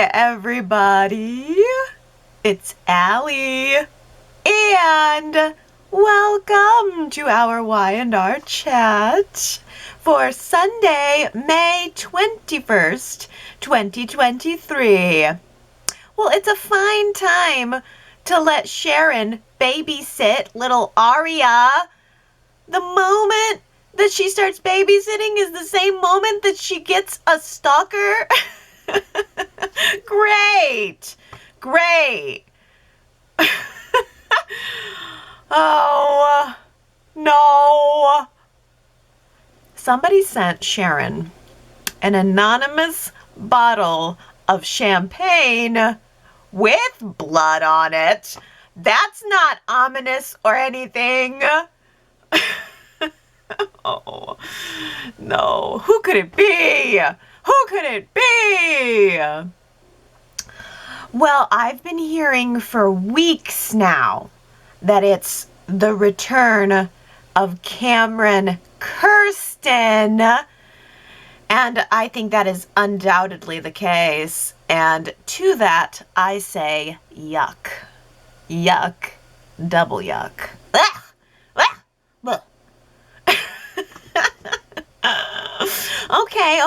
Hi, everybody. It's Allie. And welcome to our Y&R Chat for Sunday, May 21st, 2023. Well, it's a fine time to let Sharon babysit little Aria. The moment that she starts babysitting is the same moment that she gets a stalker. Great. Oh, no. Somebody sent Sharon an anonymous bottle of champagne with blood on it. That's not ominous or anything. Oh, no. Who could it be? Well, I've been hearing for weeks now that it's the return of Cameron Kirsten. And I think that is undoubtedly the case. And to that, I say yuck. Yuck. Double yuck. Ugh. Ugh.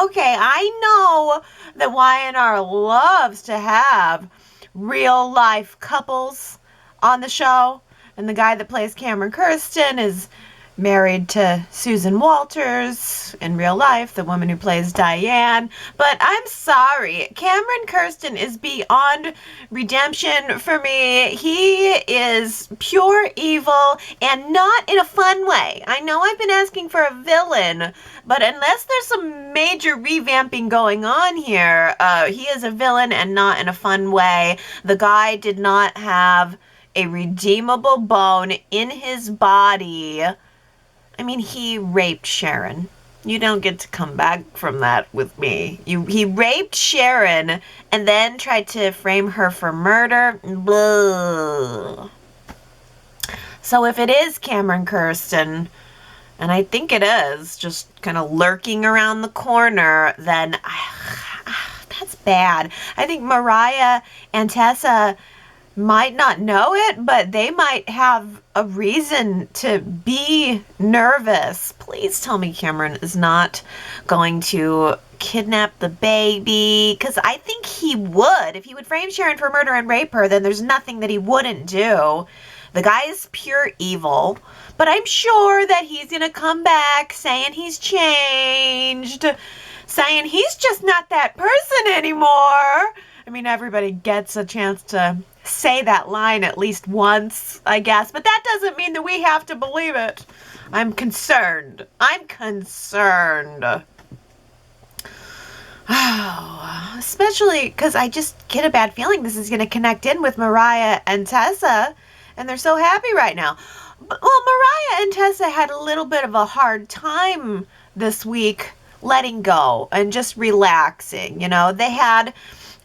Okay. I know that Y&R loves to have real life couples on the show. And the guy that plays Cameron Kirsten is married to Susan Walters in real life, the woman who plays Diane. But I'm sorry, Cameron Kirsten is beyond redemption for me. He is pure evil and not in a fun way. I know I've been asking for a villain, but unless there's some major revamping going on here, he is a villain and not in a fun way. The guy did not have a redeemable bone in his body. I mean, he raped Sharon. You don't get to come back from that with me. He raped Sharon and then tried to frame her for murder. Blah. So if it is Cameron Kirsten, and I think it is, just kind of lurking around the corner, then that's bad. I think Mariah and Tessa might not know it, but they might have a reason to be nervous. Please tell me Cameron is not going to kidnap the baby, because I think he would. If he would frame Sharon for murder and rape her, then there's nothing that he wouldn't do. The guy is pure evil, but I'm sure that he's going to come back saying he's changed, saying he's just not that person anymore. I mean, everybody gets a chance to say that line at least once, I guess, but that doesn't mean that we have to believe it. I'm concerned. Oh, especially because I just get a bad feeling this is going to connect in with Mariah and Tessa, and they're so happy right now. Well, Mariah and Tessa had a little bit of a hard time this week letting go and just relaxing. You know, they had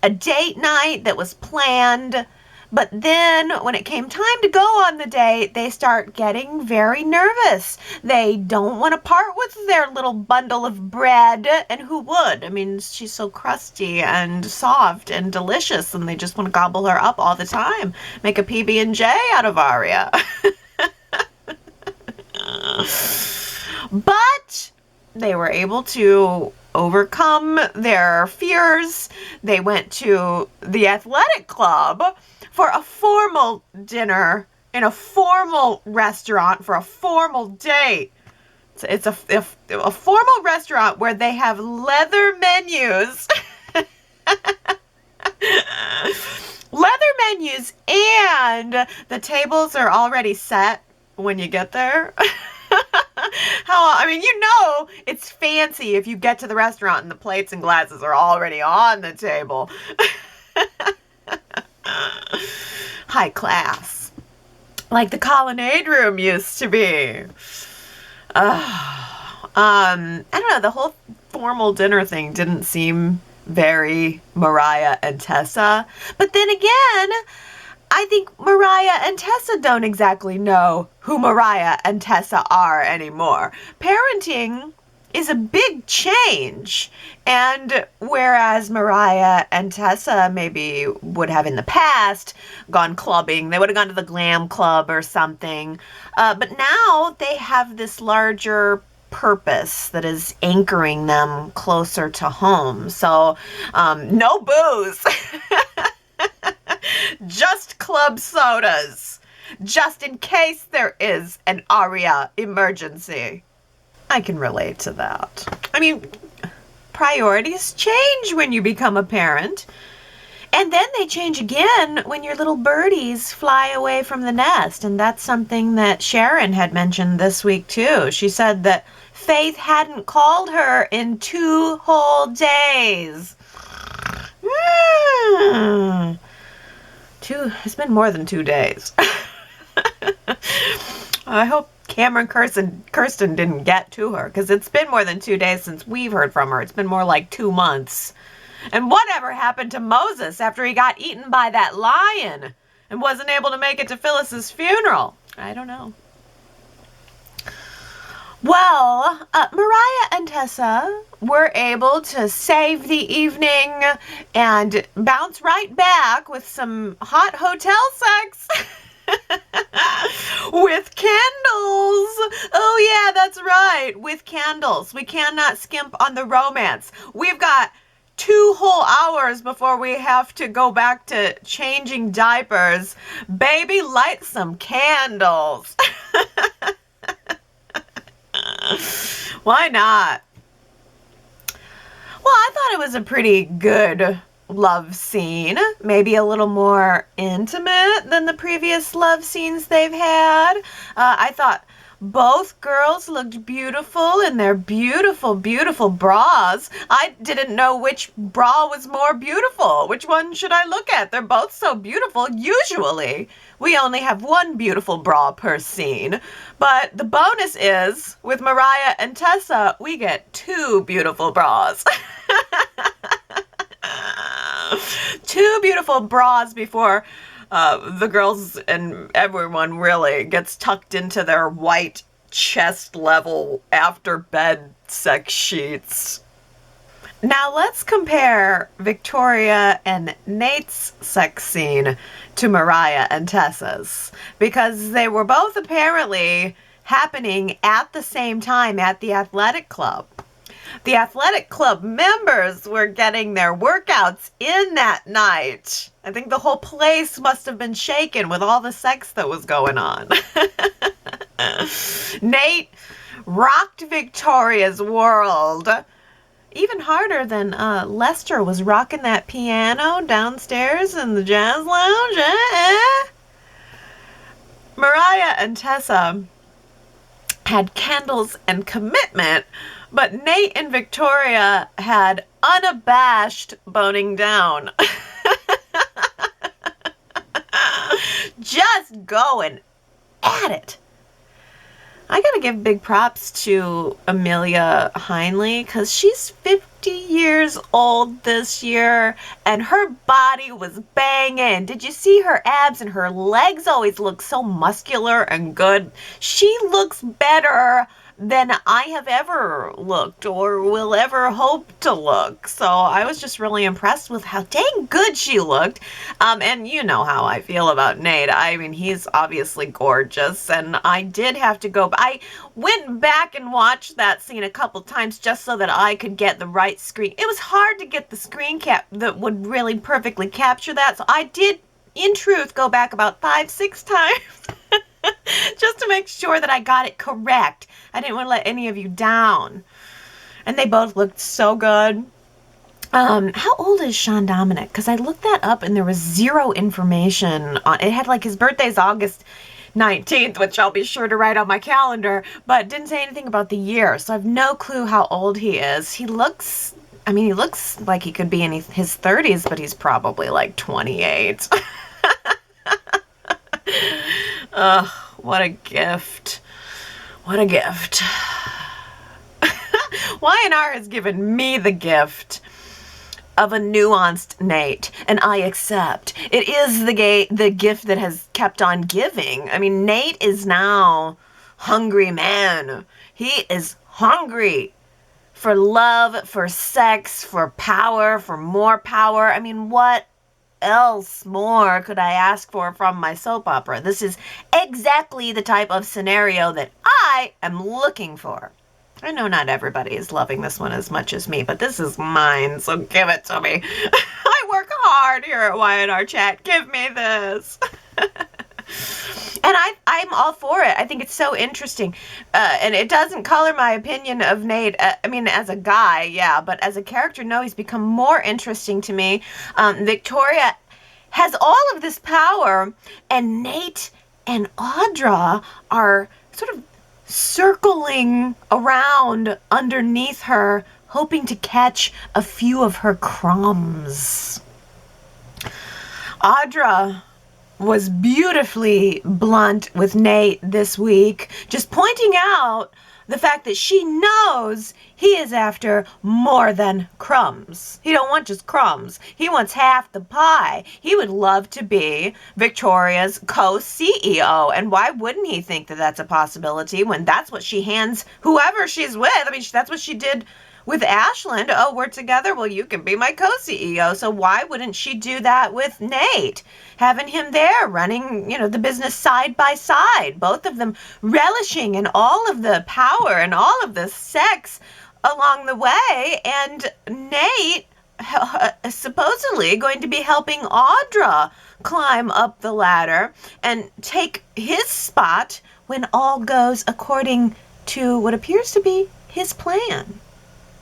a date night that was planned, but then when it came time to go on the date, they start getting very nervous. They don't want to part with their little bundle of bread, and who would? I mean, she's so crusty and soft and delicious, and they just want to gobble her up all the time. Make a PB&J out of Aria. But they were able to overcome their fears. They went to the Athletic Club for a formal dinner in a formal restaurant for a formal date. It's a formal restaurant where they have leather menus. Leather menus, and the tables are already set when you get there. I mean, you know it's fancy if you get to the restaurant and the plates and glasses are already on the table. High class. Like the Colonnade Room used to be. I don't know, the whole formal dinner thing didn't seem very Mariah and Tessa. But then again, I think Mariah and Tessa don't exactly know who Mariah and Tessa are anymore. Parenting is a big change. And whereas Mariah and Tessa maybe would have in the past gone clubbing, they would have gone to the glam club or something. But now they have this larger purpose that is anchoring them closer to home. So no booze, just club sodas, just in case there is an Aria emergency. I can relate to that. I mean, priorities change when you become a parent. And then they change again when your little birdies fly away from the nest. And that's something that Sharon had mentioned this week, too. She said that Faith hadn't called her in 2 whole days. It's been more than 2 days. I hope Cameron Kirsten didn't get to her, because it's been more than 2 days since we've heard from her. It's been more like 2 months. And whatever happened to Moses after he got eaten by that lion and wasn't able to make it to Phyllis's funeral? I don't know. Well, Mariah and Tessa were able to save the evening and bounce right back with some hot hotel sex. With candles. Oh yeah, that's right. With candles. We cannot skimp on the romance. We've got 2 whole hours before we have to go back to changing diapers. Baby, light some candles. Why not? Well, I thought it was a pretty good love scene. Maybe a little more intimate than the previous love scenes they've had. I thought both girls looked beautiful in their beautiful, beautiful bras. I didn't know which bra was more beautiful. Which one should I look at? They're both so beautiful. Usually, we only have 1 beautiful bra per scene. But the bonus is, with Mariah and Tessa, we get 2 beautiful bras. 2 beautiful bras before the girls and everyone really gets tucked into their white chest level after bed sex sheets. Now let's compare Victoria and Nate's sex scene to Mariah and Tessa's, because they were both apparently happening at the same time at the Athletic Club. The Athletic Club members were getting their workouts in that night. I think the whole place must have been shaken with all the sex that was going on. Nate rocked Victoria's world even harder than Lester was rocking that piano downstairs in the jazz lounge. Mariah and Tessa had candles and commitment, but Nate and Victoria had unabashed boning down. Just going at it. I gotta give big props to Amelia Heinley, because she's 50 years old this year and her body was banging. Did you see her abs? And her legs always look so muscular and good. She looks better than I have ever looked or will ever hope to look. So I was just really impressed with how dang good she looked. And you know how I feel about Nate. I mean, he's obviously gorgeous, and I did have to go. I went back and watched that scene a couple times just so that I could get the right screen. It was hard to get the screen cap that would really perfectly capture that. So I did, in truth, go back about 5-6 times. Just to make sure that I got it correct. I didn't want to let any of you down. And they both looked so good. How old is Sean Dominic? Because I looked that up and there was 0 information on it. Had like his birthday's August 19th, which I'll be sure to write on my calendar, but didn't say anything about the year. So I have no clue how old he is. He looks like he could be in his 30s, but he's probably like 28. Ugh, what a gift. What a gift. Y&R has given me the gift of a nuanced Nate, and I accept. It is the gift that has kept on giving. I mean, Nate is now hungry man. He is hungry. for love, for sex, for power, for more power. I mean, what else more could I ask for from my soap opera? This is exactly the type of scenario that I am looking for. I know not everybody is loving this one as much as me, but this is mine, so give it to me. I work hard here at Y&R Chat. Give me this. And I'm all for it. I think it's so interesting. And it doesn't color my opinion of Nate. I mean, as a guy, yeah, but as a character, no, he's become more interesting to me. Victoria has all of this power, and Nate and Audra are sort of circling around underneath her, hoping to catch a few of her crumbs. Audra was beautifully blunt with Nate this week, just pointing out the fact that she knows he is after more than crumbs. He don't want just crumbs. He wants half the pie. He would love to be Victoria's co-CEO. And why wouldn't he think that that's a possibility when that's what she hands whoever she's with? I mean, that's what she did with Ashland. Oh, we're together? Well, you can be my co-CEO. So why wouldn't she do that with Nate? Having him there running, the business side by side, both of them relishing in all of the power and all of the sex along the way. And Nate supposedly going to be helping Audra climb up the ladder and take his spot when all goes according to what appears to be his plan.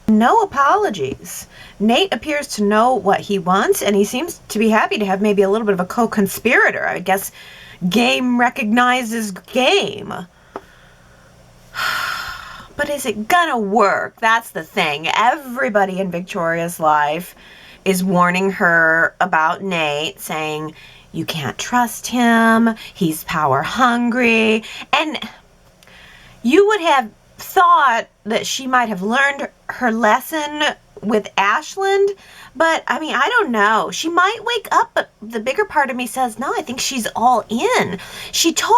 No apologies. Nate appears to know what he wants, and he seems to be happy to have maybe a little bit of a co-conspirator. I guess game recognizes game. But is it gonna work? That's the thing. Everybody in Victoria's life is warning her about Nate, saying, you can't trust him, he's power hungry, and you would have thought that she might have learned her lesson with Ashland, but I mean, I don't know. She might wake up, but the bigger part of me says, no, I think she's all in. She told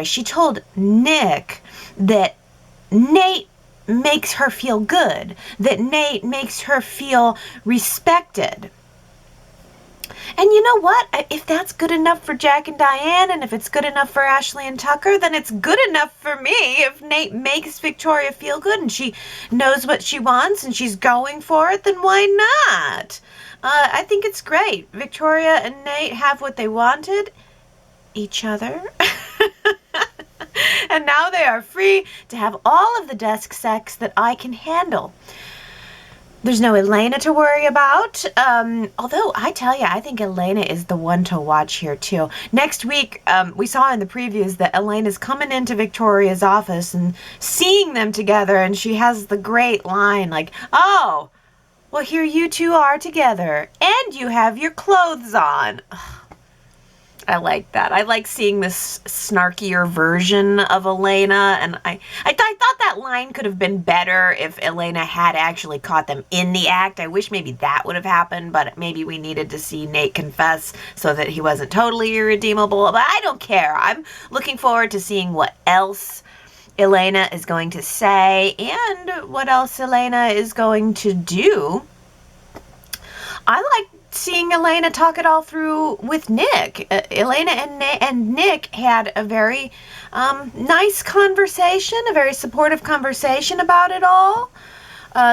she told Nick that Nate makes her feel good, that Nate makes her feel respected. And you know what? If that's good enough for Jack and Diane, and if it's good enough for Ashley and Tucker, then it's good enough for me. If Nate makes Victoria feel good and she knows what she wants and she's going for it, then why not? I think it's great. Victoria and Nate have what they wanted, each other. And now they are free to have all of the desk sex that I can handle. There's no Elena to worry about, although I tell you, I think Elena is the one to watch here too. Next week, we saw in the previews that Elena's coming into Victoria's office and seeing them together, and she has the great line like, oh, well, here you two are together, and you have your clothes on. I like that. I like seeing this snarkier version of Elena, and I thought that line could have been better if Elena had actually caught them in the act. I wish maybe that would have happened, but maybe we needed to see Nate confess so that he wasn't totally irredeemable. But I don't care. I'm looking forward to seeing what else Elena is going to say and what else Elena is going to do. I like seeing Elena talk it all through with Nick. Elena and Nick had a very nice conversation, a very supportive conversation about it all.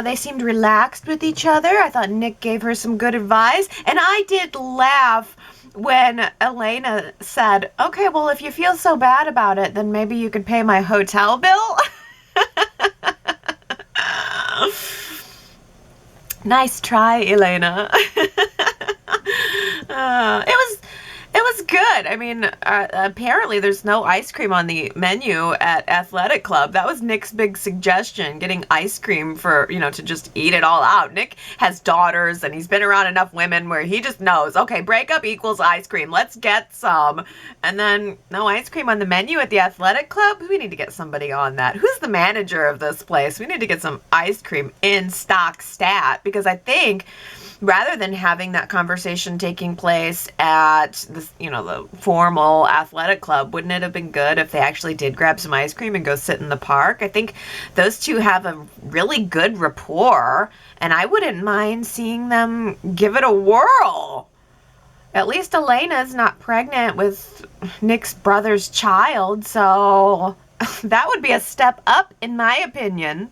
They seemed relaxed with each other. I thought Nick gave her some good advice. And I did laugh when Elena said, okay, well, if you feel so bad about it, then maybe you could pay my hotel bill. Nice try, Elena. It was good. I mean, apparently there's no ice cream on the menu at Athletic Club. That was Nick's big suggestion, getting ice cream for, to just eat it all out. Nick has daughters and he's been around enough women where he just knows, okay, breakup equals ice cream. Let's get some. And then no ice cream on the menu at the Athletic Club? We need to get somebody on that. Who's the manager of this place? We need to get some ice cream in stock stat, because I think rather than having that conversation taking place at this, the formal athletic club, wouldn't it have been good if they actually did grab some ice cream and go sit in the park? I think those two have a really good rapport, and I wouldn't mind seeing them give it a whirl. At least Elena's not pregnant with Nick's brother's child, so that would be a step up in my opinion.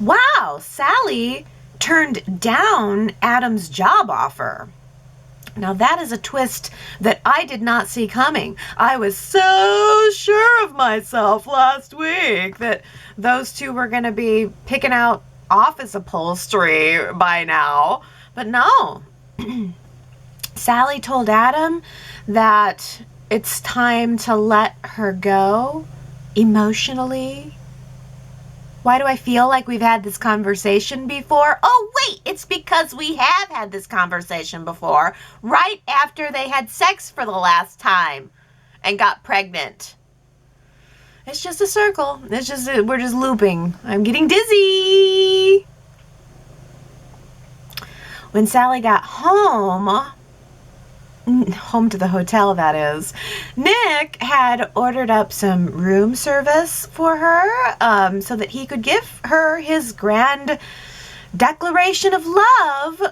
Wow, Sally turned down Adam's job offer. Now that is a twist that I did not see coming. I was so sure of myself last week that those two were going to be picking out office upholstery by now. But no. Sally told Adam that it's time to let her go emotionally. Why do I feel like we've had this conversation before? Oh, wait, it's because we have had this conversation before, right after they had sex for the last time and got pregnant. It's just a circle. We're just looping. I'm getting dizzy. When Sally got home to the hotel, that is, Nick had ordered up some room service for her so that he could give her his grand declaration of love,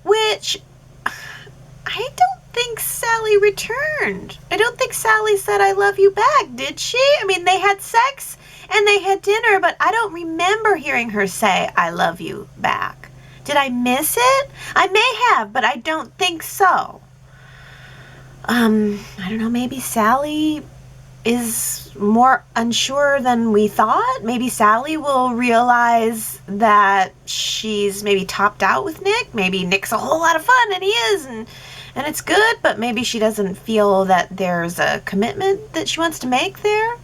which I don't think Sally returned. I don't think Sally said I love you back, did she? I mean, they had sex and they had dinner, but I don't remember hearing her say I love you back. Did I miss it? I may have, but I don't think so. I don't know, maybe Sally is more unsure than we thought. Maybe Sally will realize that she's maybe topped out with Nick. Maybe Nick's a whole lot of fun, and he is, and it's good, but maybe she doesn't feel that there's a commitment that she wants to make there,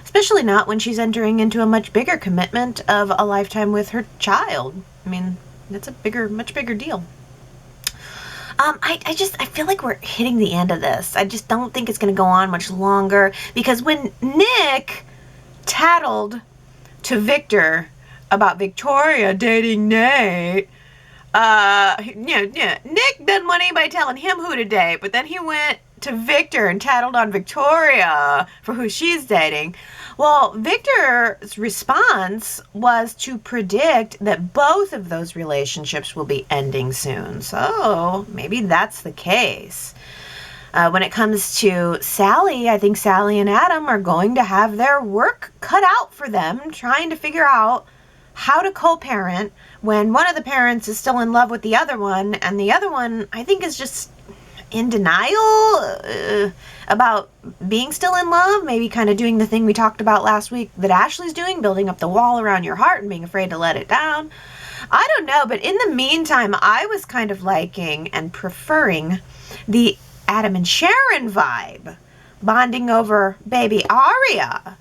especially not when she's entering into a much bigger commitment of a lifetime with her child. I mean, that's a much bigger deal. I feel like we're hitting the end of this. I just don't think it's going to go on much longer, because when Nick tattled to Victor about Victoria dating Nate, Nick doesn't want anybody telling him who to date, but then he went to Victor and tattled on Victoria for who she's dating. Well, Victor's response was to predict that both of those relationships will be ending soon. So maybe that's the case. When it comes to Sally, I think Sally and Adam are going to have their work cut out for them, trying to figure out how to co-parent when one of the parents is still in love with the other one, and the other one, I think, is just in denial about being still in love, maybe kind of doing the thing we talked about last week that Ashley's doing, building up the wall around your heart and being afraid to let it down. I don't know, but in the meantime, I was kind of liking and preferring the Adam and Sharon vibe, bonding over baby Aria.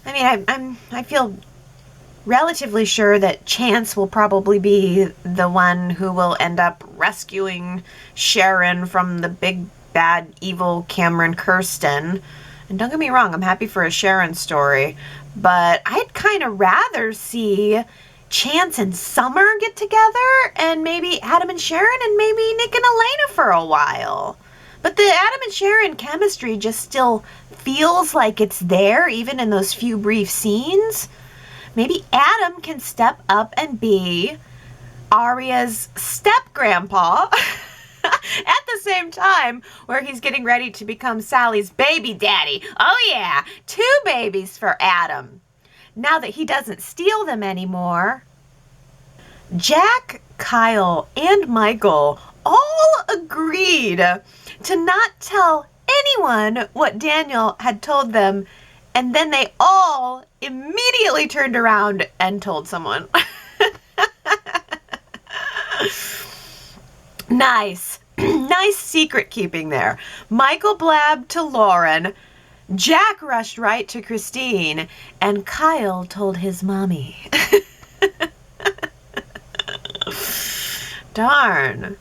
I mean, I feel relatively sure that Chance will probably be the one who will end up rescuing Sharon from the big, bad, evil Cameron Kirsten. And don't get me wrong, I'm happy for a Sharon story, but I'd kind of rather see Chance and Summer get together, and maybe Adam and Sharon, and maybe Nick and Elena for a while. But the Adam and Sharon chemistry just still feels like it's there, even in those few brief scenes. Maybe Adam can step up and be Aria's step-grandpa at the same time where he's getting ready to become Sally's baby daddy. Oh yeah, 2 babies for Adam. Now that he doesn't steal them anymore. Jack, Kyle, and Michael all agreed to not tell anyone what Daniel had told them, and then they all immediately turned around and told someone. Nice. Nice secret keeping there. Michael blabbed to Lauren, Jack rushed right to Christine, and Kyle told his mommy. Darn.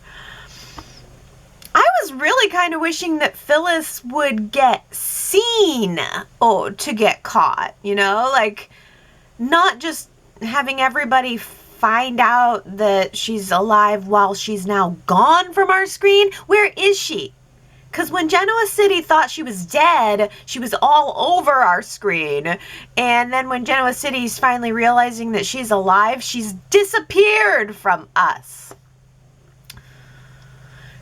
I was really kind of wishing that Phyllis would get seen to get caught, like not just having everybody find out that she's alive while she's now gone from our screen? Where is she? Because when Genoa City thought she was dead, she was all over our screen. And then when Genoa City's finally realizing that she's alive, she's disappeared from us.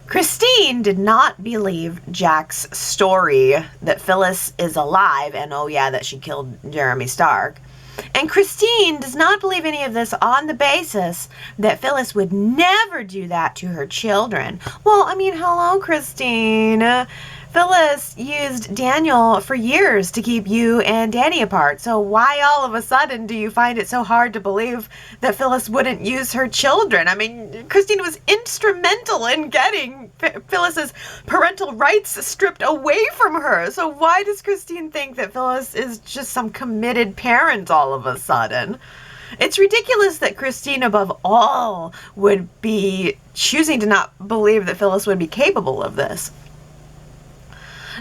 Christine did not believe Jack's story that Phyllis is alive and, oh yeah, that she killed Jeremy Stark. And Christine does not believe any of this on the basis that Phyllis would never do that to her children. Well, I mean, hello, Christine. Phyllis used Daniel for years to keep you and Danny apart. So why all of a sudden do you find it so hard to believe that Phyllis wouldn't use her children? I mean, Christine was instrumental in getting Phyllis's parental rights stripped away from her. So why does Christine think that Phyllis is just some committed parent all of a sudden? It's ridiculous that Christine, above all, would be choosing to not believe that Phyllis would be capable of this.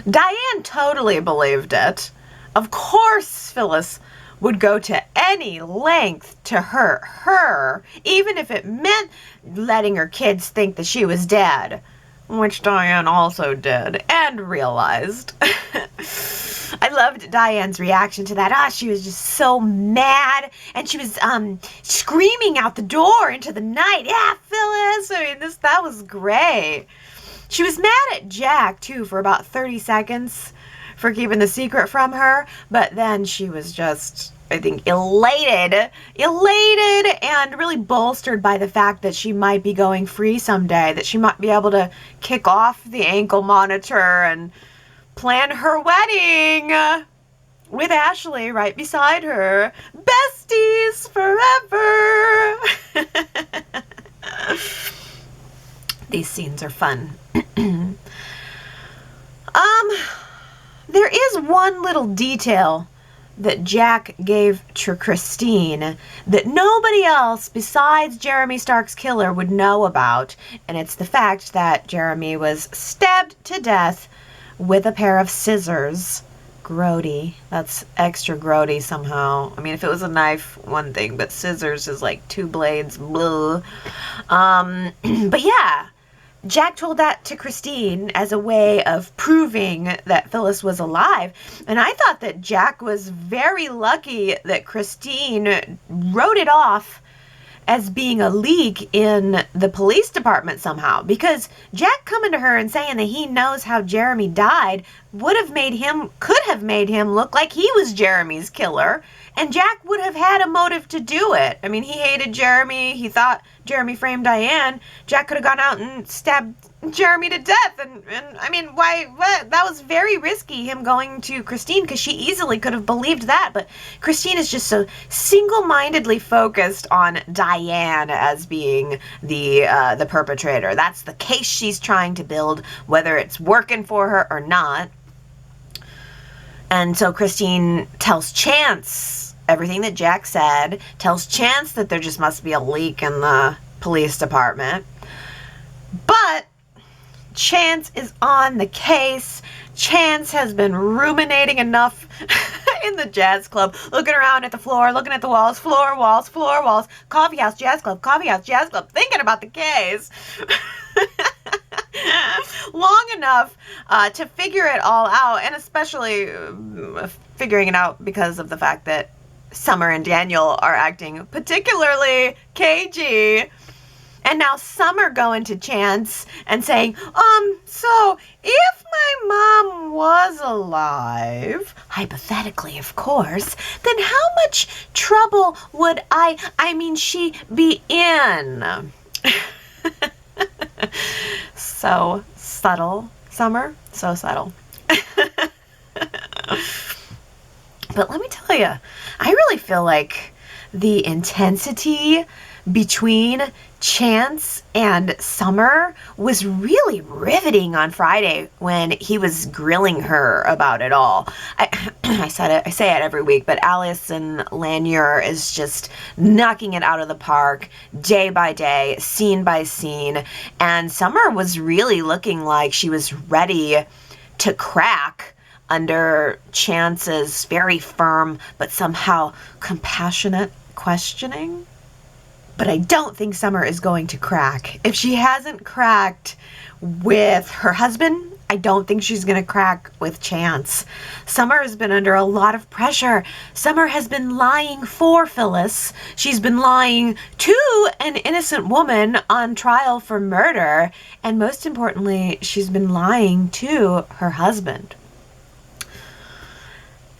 Diane totally believed it. Of course Phyllis would go to any length to hurt her, even if it meant letting her kids think that she was dead, which Diane also did and realized. I loved Diane's reaction to that. She was just so mad, and she was screaming out the door into the night. Yeah, Phyllis! I mean, that was great. She was mad at Jack, too, for about 30 seconds for keeping the secret from her. But then she was just, I think, elated and really bolstered by the fact that she might be going free someday, that she might be able to kick off the ankle monitor and plan her wedding with Ashley right beside her. Besties forever! These scenes are fun. There is one little detail that Jack gave to Christine that nobody else besides Jeremy Stark's killer would know about, and it's the fact that Jeremy was stabbed to death with a pair of scissors. Grody. That's extra grody somehow. I mean, if it was a knife, one thing, but scissors is like two blades. Blah. But yeah, Jack told that to Christine as a way of proving that Phyllis was alive. And I thought that Jack was very lucky that Christine wrote it off as being a leak in the police department somehow. Because Jack coming to her and saying that he knows how Jeremy died could have made him look like he was Jeremy's killer. And Jack would have had a motive to do it. I mean, he hated Jeremy. He thought Jeremy framed Diane. Jack could have gone out and stabbed Jeremy to death. And I mean, why? What? That was very risky, him going to Christine, because she easily could have believed that. But Christine is just so single-mindedly focused on Diane as being the perpetrator. That's the case she's trying to build, whether it's working for her or not. And so Christine tells Chance everything that Jack said, tells Chance that there just must be a leak in the police department. But Chance is on the case. Chance has been ruminating enough in the jazz club, looking around at the floor, looking at the walls, floor, walls, coffee house, jazz club, thinking about the case. Long enough to figure it all out, and especially figuring it out because of the fact that Summer and Daniel are acting particularly cagey. And now Summer going to Chance and saying, so if my mom was alive, hypothetically of course, then how much trouble would she be in? So subtle, Summer. So subtle. But let me tell you, I really feel like the intensity between Chance and Summer was really riveting on Friday when he was grilling her about it all. I say it every week, but Allison Lanier is just knocking it out of the park day by day, scene by scene. And Summer was really looking like she was ready to crack under Chance's very firm but somehow compassionate questioning. But I don't think Summer is going to crack. If she hasn't cracked with her husband, I don't think she's going to crack with Chance. Summer has been under a lot of pressure. Summer has been lying for Phyllis. She's been lying to an innocent woman on trial for murder. And most importantly, she's been lying to her husband.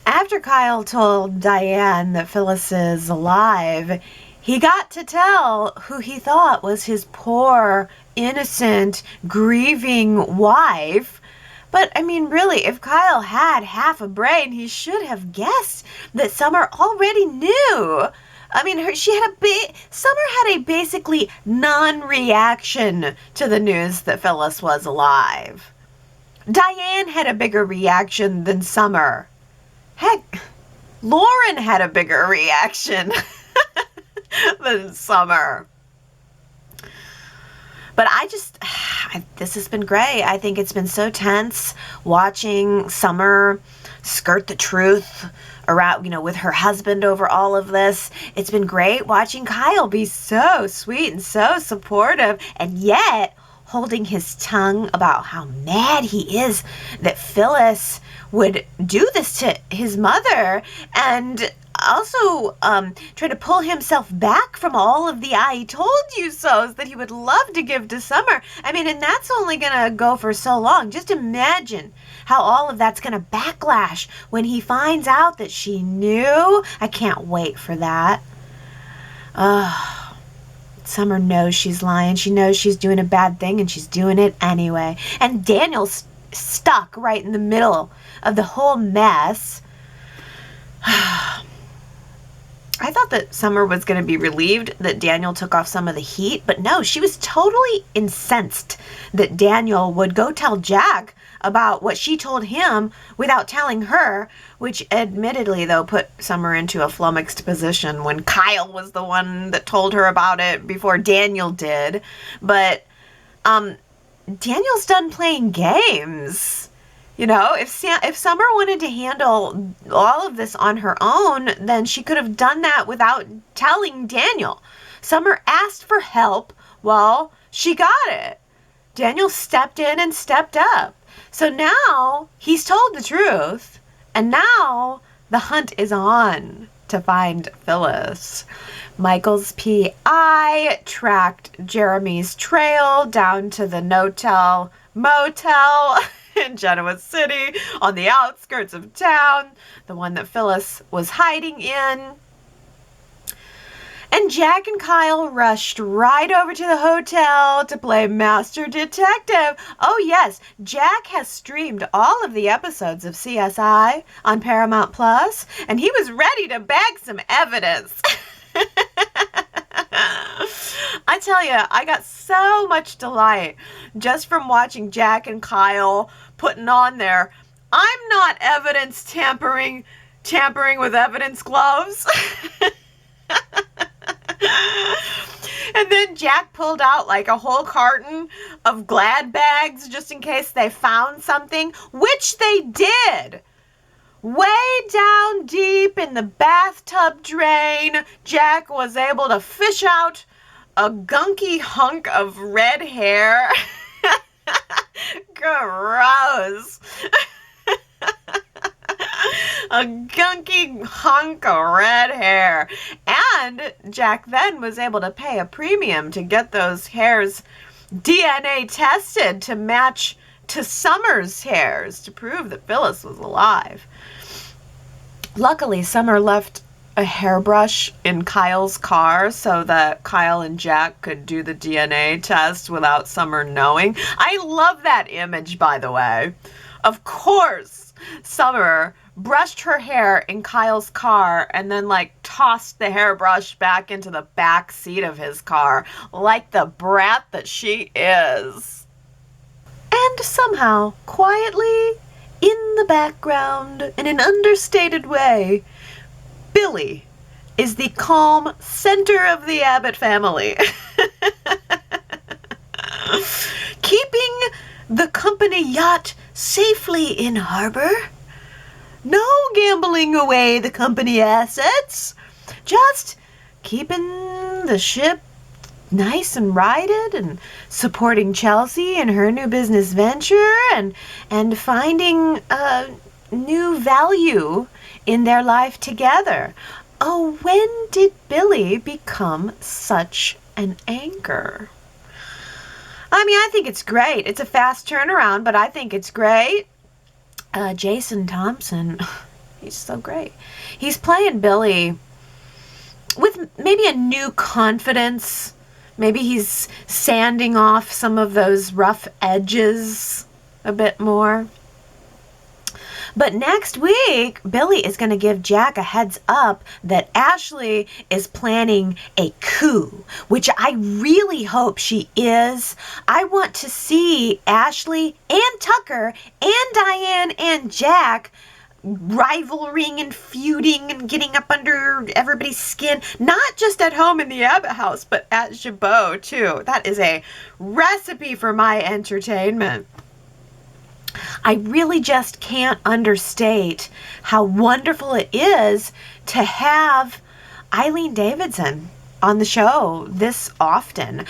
After Kyle told Diane that Phyllis is alive, he got to tell who he thought was his poor, innocent, grieving wife. But, I mean, really, if Kyle had half a brain, he should have guessed that Summer already knew. I mean, Summer had a basically non-reaction to the news that Phyllis was alive. Diane had a bigger reaction than Summer. Heck, Lauren had a bigger reaction than Summer. But this has been great. I think it's been so tense watching Summer skirt the truth around, with her husband over all of this. It's been great watching Kyle be so sweet and so supportive, and yet holding his tongue about how mad he is that Phyllis would do this to his mother, and also try to pull himself back from all of the I told you so's that he would love to give to Summer. I mean, and that's only going to go for so long. Just imagine how all of that's going to backlash when he finds out that she knew. I can't wait for that. Summer knows she's lying. She knows she's doing a bad thing, and she's doing it anyway. And Daniel's stuck right in the middle of the whole mess. I thought that Summer was going to be relieved that Daniel took off some of the heat, but no, she was totally incensed that Daniel would go tell Jack about what she told him without telling her, which admittedly, though, put Summer into a flummoxed position when Kyle was the one that told her about it before Daniel did. But Daniel's done playing games. If Summer wanted to handle all of this on her own, then she could have done that without telling Daniel. Summer asked for help. Well, she got it. Daniel stepped in and stepped up. So now he's told the truth, and now the hunt is on to find Phyllis. Michael's PI tracked Jeremy's trail down to the no-tell motel in Genoa City on the outskirts of town, the one that Phyllis was hiding in. And Jack and Kyle rushed right over to the hotel to play Master Detective. Oh yes, Jack has streamed all of the episodes of CSI on Paramount Plus, and he was ready to bag some evidence. I tell you, I got so much delight just from watching Jack and Kyle putting on their "I'm not evidence tampering with evidence" gloves. And then Jack pulled out like a whole carton of Glad bags just in case they found something, which they did. Way down deep in the bathtub drain, Jack was able to fish out a gunky hunk of red hair. Gross. A gunky hunk of red hair. And Jack then was able to pay a premium to get those hairs DNA tested to match to Summer's hairs to prove that Phyllis was alive. Luckily, Summer left a hairbrush in Kyle's car so that Kyle and Jack could do the DNA test without Summer knowing. I love that image, by the way. Of course, Summer brushed her hair in Kyle's car and then tossed the hairbrush back into the back seat of his car like the brat that she is. And somehow, quietly, in the background, in an understated way, Billy is the calm center of the Abbott family. Keeping the company yacht safely in harbor. No gambling away the company assets. Just keeping the ship nice and righted and supporting Chelsea in her new business venture and finding a new value in their life together. Oh, when did Billy become such an anchor? I mean, I think it's great. It's a fast turnaround, but I think it's great. Jason Thompson, he's so great. He's playing Billy with maybe a new confidence. Maybe he's sanding off some of those rough edges a bit more. But next week, Billy is going to give Jack a heads up that Ashley is planning a coup, which I really hope she is. I want to see Ashley and Tucker and Diane and Jack rivaling and feuding and getting up under everybody's skin, not just at home in the Abbott house, but at Jabot too. That is a recipe for my entertainment. I really just can't understate how wonderful it is to have Eileen Davidson on the show this often.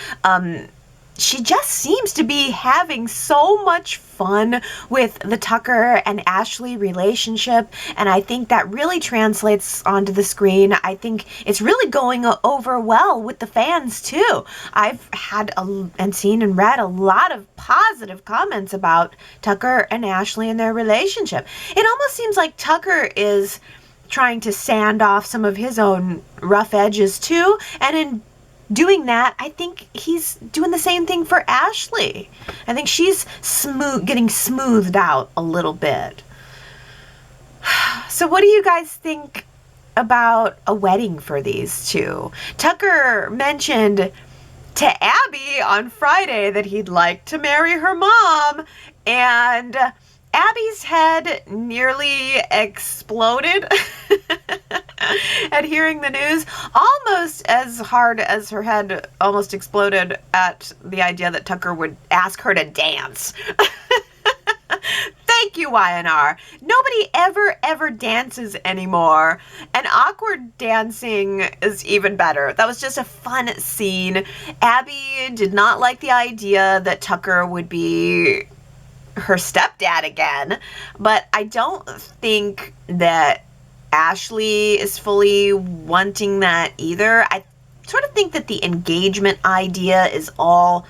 She just seems to be having so much fun with the Tucker and Ashley relationship, and I think that really translates onto the screen. I think it's really going over well with the fans too. I've had and seen and read a lot of positive comments about Tucker and Ashley and their relationship. It almost seems like Tucker is trying to sand off some of his own rough edges too, and in doing that, I think he's doing the same thing for Ashley. I think she's getting smoothed out a little bit. So what do you guys think about a wedding for these two? Tucker mentioned to Abby on Friday that he'd like to marry her mom, and Abby's head nearly exploded at hearing the news, almost as hard as her head almost exploded at the idea that Tucker would ask her to dance. Thank you, Y&R. Nobody ever dances anymore, and awkward dancing is even better. That was just a fun scene. Abby did not like the idea that Tucker would be her stepdad again, but I don't think that Ashley is fully wanting that either. I sort of think that the engagement idea is all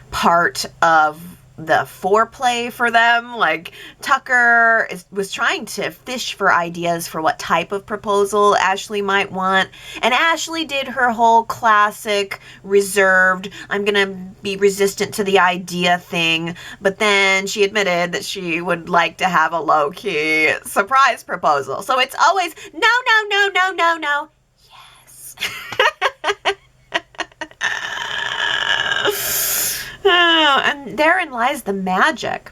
part of the foreplay for them. Like, Tucker was trying to fish for ideas for what type of proposal Ashley might want, and Ashley did her whole classic reserved, I'm gonna be resistant to the idea thing, but then she admitted that she would like to have a low-key surprise proposal. So it's always no, yes. Oh, and therein lies the magic.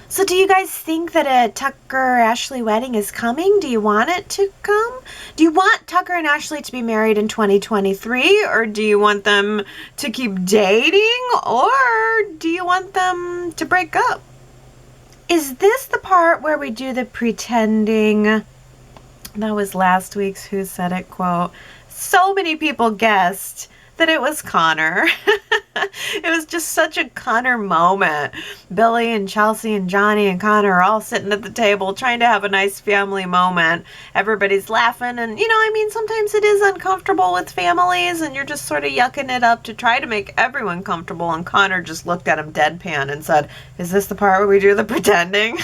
So do you guys think that a Tucker-Ashley wedding is coming? Do you want it to come? Do you want Tucker and Ashley to be married in 2023? Or do you want them to keep dating? Or do you want them to break up? Is this the part where we do the pretending? That was last week's Who Said It quote. So many people guessed that it was Connor. It was just such a Connor moment. Billy and Chelsea and Johnny and Connor are all sitting at the table trying to have a nice family moment. Everybody's laughing, and sometimes it is uncomfortable with families and you're just sort of yucking it up to try to make everyone comfortable, and Connor just looked at him deadpan and said, "Is this the part where we do the pretending?"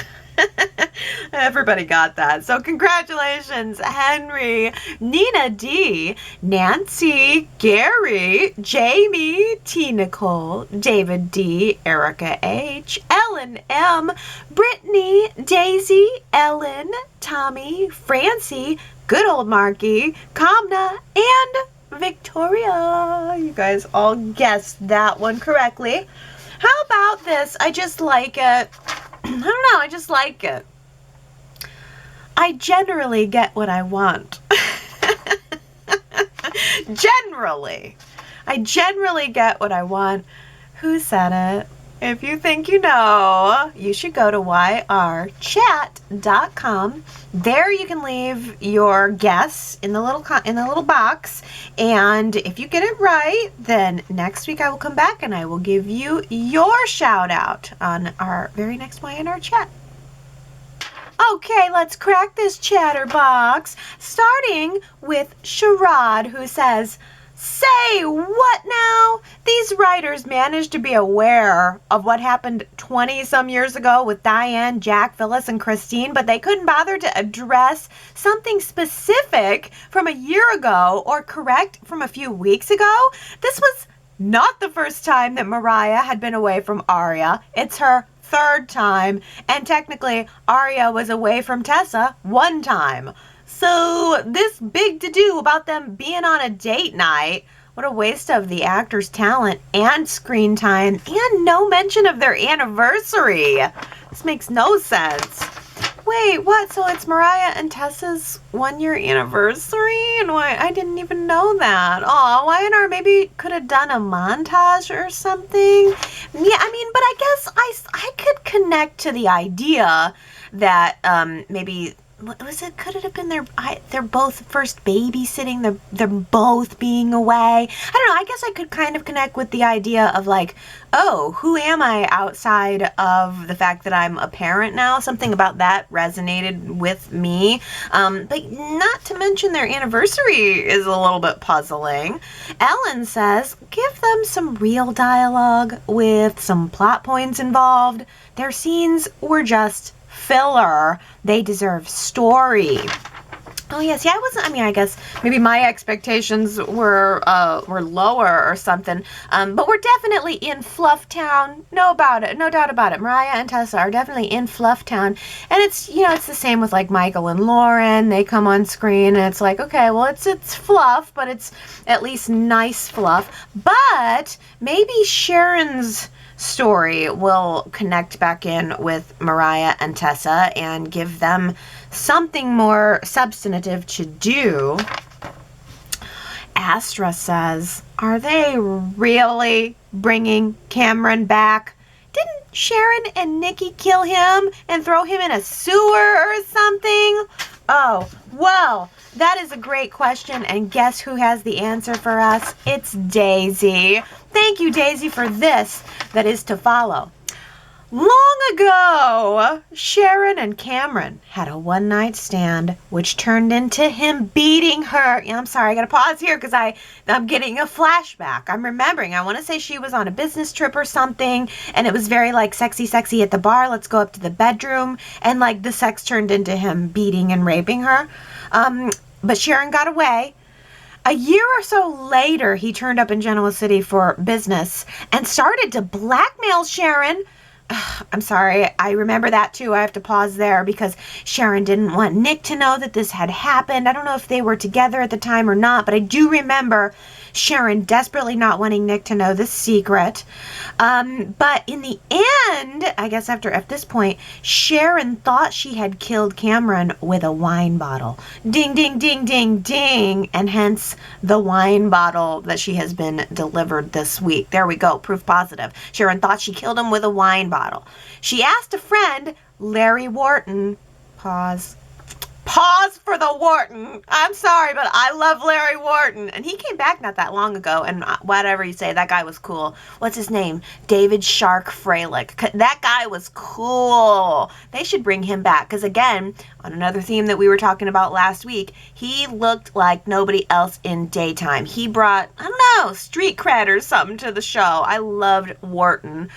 Everybody got that. So congratulations, Henry, Nina D, Nancy, Gary, Jamie, T. Nicole, David D, Erica H, Ellen M, Brittany, Daisy, Ellen, Tommy, Francie, good old Marky, Kamna, and Victoria. You guys all guessed that one correctly. How about this? I just like it. I don't know, I just like it. I generally get what I want. Generally. I generally get what I want. Who said it? If you think you know, you should go to yrchat.com. There you can leave your guess in the little box, and if you get it right, then next week I will come back and I will give you your shout out on our very next Y&R Chat. Okay, let's crack this chatterbox, starting with Sharon, who says, "Say what now? These writers managed to be aware of what happened 20-some years ago with Diane, Jack, Phyllis, and Christine, but they couldn't bother to address something specific from a year ago or correct from a few weeks ago. This was not the first time that Mariah had been away from Aria. It's her third time, and technically Aria was away from Tessa one time. So this big to-do about them being on a date night, what a waste of the actor's talent and screen time, and no mention of their anniversary. This makes no sense. Wait, what? So it's Mariah and Tessa's 1-year anniversary? And why? I didn't even know that. Aw, Y&R maybe could have done a montage or something. Yeah, I mean, but I guess I could connect to the idea that maybe, what was it? Could it have been they're both first babysitting, they're both being away. I don't know, I guess I could kind of connect with the idea of like, oh, who am I outside of the fact that I'm a parent now? Something about that resonated with me. But not to mention their anniversary is a little bit puzzling. Ellen says, give them some real dialogue with some plot points involved. Their scenes were just filler. They deserve story. Oh yes, yeah, I guess maybe my expectations were lower or something. But we're definitely in Fluff Town. No doubt about it. Mariah and Tessa are definitely in Fluff Town. And it's, it's the same with like Michael and Lauren. They come on screen and it's like, okay, well it's fluff, but it's at least nice fluff. But maybe Sharon's story will connect back in with Mariah and Tessa and give them something more substantive to do. Astra says, are they really bringing Cameron back? Didn't Sharon and Nikki kill him and throw him in a sewer or something? Oh, well, that is a great question, and guess who has the answer for us? It's Daisy. Thank you, Daisy, for this that is to follow. Long ago, Sharon and Cameron had a one-night stand, which turned into him beating her. I'm sorry, I gotta pause here because I'm getting a flashback. I'm remembering. I want to say she was on a business trip or something, and it was very like sexy at the bar. Let's go up to the bedroom, and like the sex turned into him beating and raping her. But Sharon got away. A year or so later, he turned up in Genoa City for business and started to blackmail Sharon. I'm sorry, I remember that too. I have to pause there because Sharon didn't want Nick to know that this had happened. I don't know if they were together at the time or not, but I do remember Sharon desperately not wanting Nick to know this secret. But in the end, I guess at this point, Sharon thought she had killed Cameron with a wine bottle. Ding, ding, ding, ding, ding. And hence the wine bottle that she has been delivered this week. There we go. Proof positive. Sharon thought she killed him with a wine bottle. She asked a friend, Larry Wharton, pause for the Wharton. I'm sorry, but I love Larry Wharton. And he came back not that long ago, and whatever you say, that guy was cool. What's his name? David Shark Freilich. That guy was cool. They should bring him back, because again, on another theme that we were talking about last week, he looked like nobody else in daytime. He brought, I don't know, street cred or something to the show. I loved Wharton.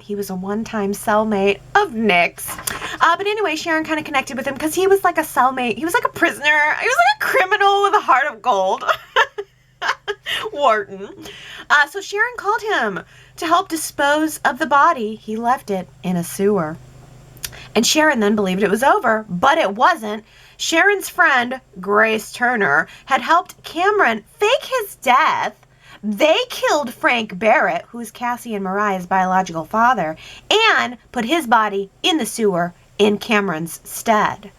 He was a one-time cellmate of Nick's. But anyway, Sharon kind of connected with him because he was like a cellmate. He was like a prisoner. He was like a criminal with a heart of gold. Wharton. So Sharon called him to help dispose of the body. He left it in a sewer. And Sharon then believed it was over, but it wasn't. Sharon's friend, Grace Turner, had helped Cameron fake his death. They killed Frank Barrett, who's Cassie and Mariah's biological father, and put his body in the sewer in Cameron's stead.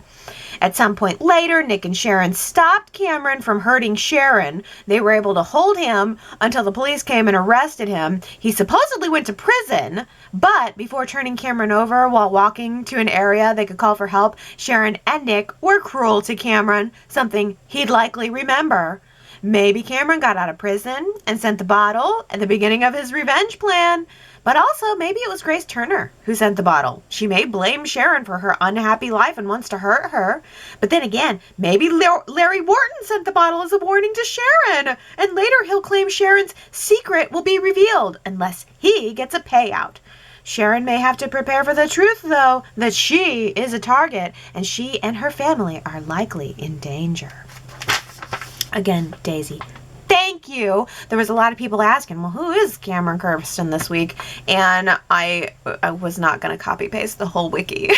At some point later, Nick and Sharon stopped Cameron from hurting Sharon. They were able to hold him until the police came and arrested him. He supposedly went to prison, but before turning Cameron over while walking to an area they could call for help, Sharon and Nick were cruel to Cameron, something he'd likely remember. Maybe Cameron got out of prison and sent the bottle at the beginning of his revenge plan. But also, maybe it was Grace Turner who sent the bottle. She may blame Sharon for her unhappy life and wants to hurt her. But then again, maybe Larry Wharton sent the bottle as a warning to Sharon. And later he'll claim Sharon's secret will be revealed unless he gets a payout. Sharon may have to prepare for the truth, though, that she is a target and she and her family are likely in danger. Again, Daisy, thank you. There was a lot of people asking, well, who is Cameron Kirsten this week? And I was not going to copy paste the whole wiki.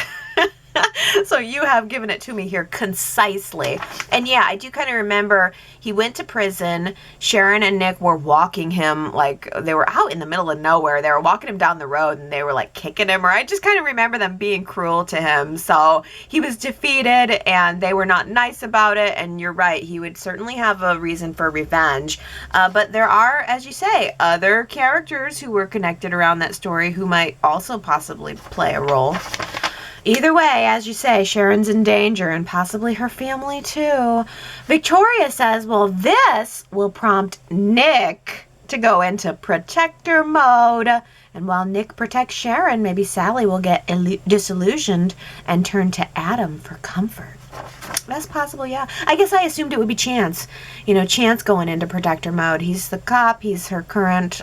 So you have given it to me here concisely. And yeah, I do kind of remember he went to prison. Sharon and Nick were walking him, like they were out in the middle of nowhere. They were walking him down the road and they were like kicking him. Or I just kind of remember them being cruel to him. So he was defeated and they were not nice about it. And you're right, he would certainly have a reason for revenge. But there are, as you say, other characters who were connected around that story who might also possibly play a role. Either way, as you say, Sharon's in danger and possibly her family too. Victoria says, well, this will prompt Nick to go into protector mode. And while Nick protects Sharon, maybe Sally will get disillusioned and turn to Adam for comfort. That's possible, yeah. I guess I assumed it would be Chance. You know, Chance going into protector mode. He's the cop. He's her current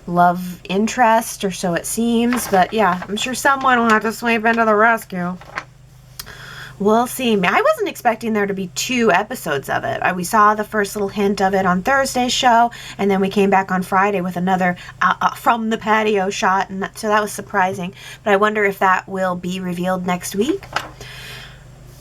love interest, or so it seems. But yeah, I'm sure someone will have to sweep into the rescue. We'll see. I wasn't expecting there to be 2 episodes of it. We saw the first little hint of it on Thursday's show, and then we came back on Friday with another from the patio shot, and so that was surprising. But I wonder if that will be revealed next week.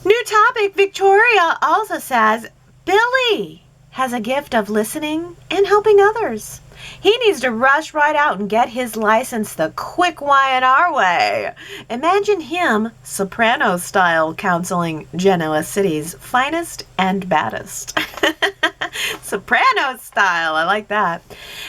New topic, Victoria also says, Billy has a gift of listening and helping others. He needs to rush right out and get his license the quick Y&R way. Imagine him, soprano-style, counseling Genoa City's finest and baddest. Soprano style, I like that.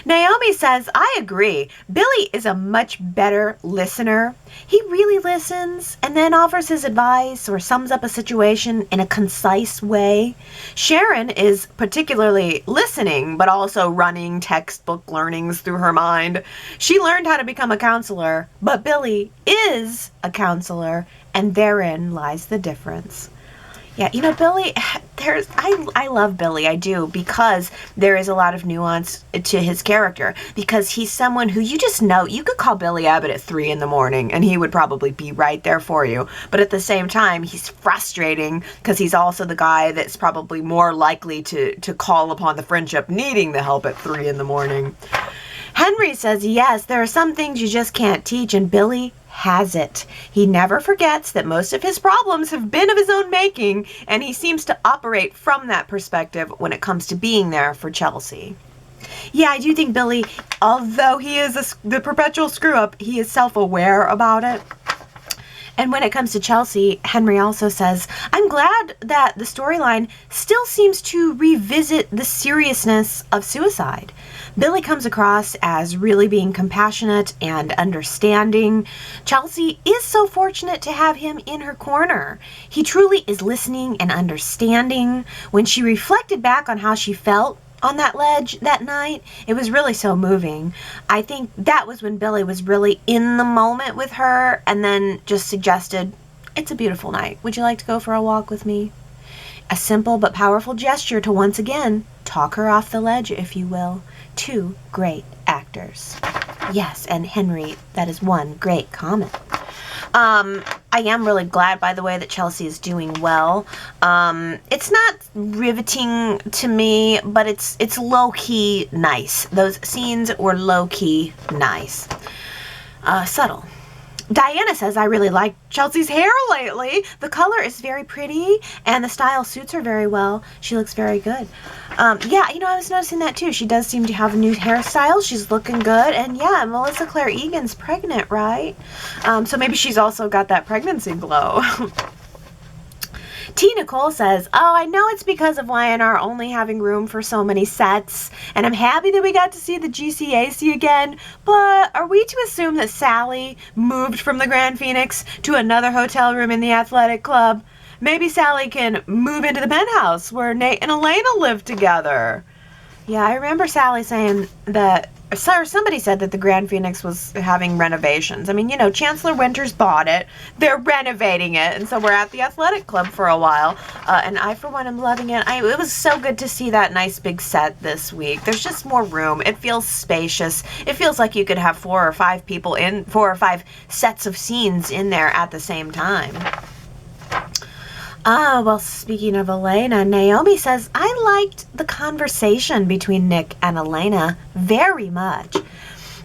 Naomi says, I agree. Billy is a much better listener. He really listens and then offers his advice or sums up a situation in a concise way. Sharon is particularly listening, but also running textbook learnings through her mind. She learned how to become a counselor, but Billy is a counselor, and therein lies the difference. Yeah, you know, Billy, I love Billy, I do, because there is a lot of nuance to his character, because he's someone who you just know, you could call Billy Abbott at 3 in the morning, and he would probably be right there for you, but at the same time, he's frustrating, because he's also the guy that's probably more likely to call upon the friendship needing the help at 3 in the morning. Henry says, yes, there are some things you just can't teach, and Billy has it. He never forgets that most of his problems have been of his own making, and he seems to operate from that perspective when it comes to being there for Chelsea. Yeah, I do think Billy, although he is the perpetual screw-up, he is self-aware about it. And when it comes to Chelsea, Henry also says, I'm glad that the storyline still seems to revisit the seriousness of suicide. Billy comes across as really being compassionate and understanding. Chelsea is so fortunate to have him in her corner. He truly is listening and understanding. When she reflected back on how she felt on that ledge that night, it was really so moving. I think that was when Billy was really in the moment with her and then just suggested, it's a beautiful night. Would you like to go for a walk with me? A simple but powerful gesture to once again talk her off the ledge, if you will. 2 great actors. Yes, and Henry, that is one great comment. I am really glad, by the way, that Chelsea is doing well. It's not riveting to me, but it's low-key nice. Those scenes were low-key nice. Subtle. Diana says, I really like Chelsea's hair lately. The color is very pretty, and the style suits her very well. She looks very good. Yeah, you know, I was noticing that too. She does seem to have a new hairstyle. She's looking good. And yeah, Melissa Claire Egan's pregnant, right? So maybe she's also got that pregnancy glow. T. Nicole says, oh, I know it's because of Y&R only having room for so many sets, and I'm happy that we got to see the GCAC again, but are we to assume that Sally moved from the Grand Phoenix to another hotel room in the Athletic Club? Maybe Sally can move into the penthouse where Nate and Elena live together. Yeah, I remember Sally saying that, or somebody said that the Grand Phoenix was having renovations. I mean, you know, Chancellor Winters bought it. They're renovating it, and so we're at the Athletic Club for a while. And I, for one, am loving it. It was so good to see that nice big set this week. There's just more room. It feels spacious. It feels like you could have 4 or 5 people in, 4 or 5 sets of scenes in there at the same time. Well, speaking of Elena, Naomi says, I liked the conversation between Nick and Elena very much.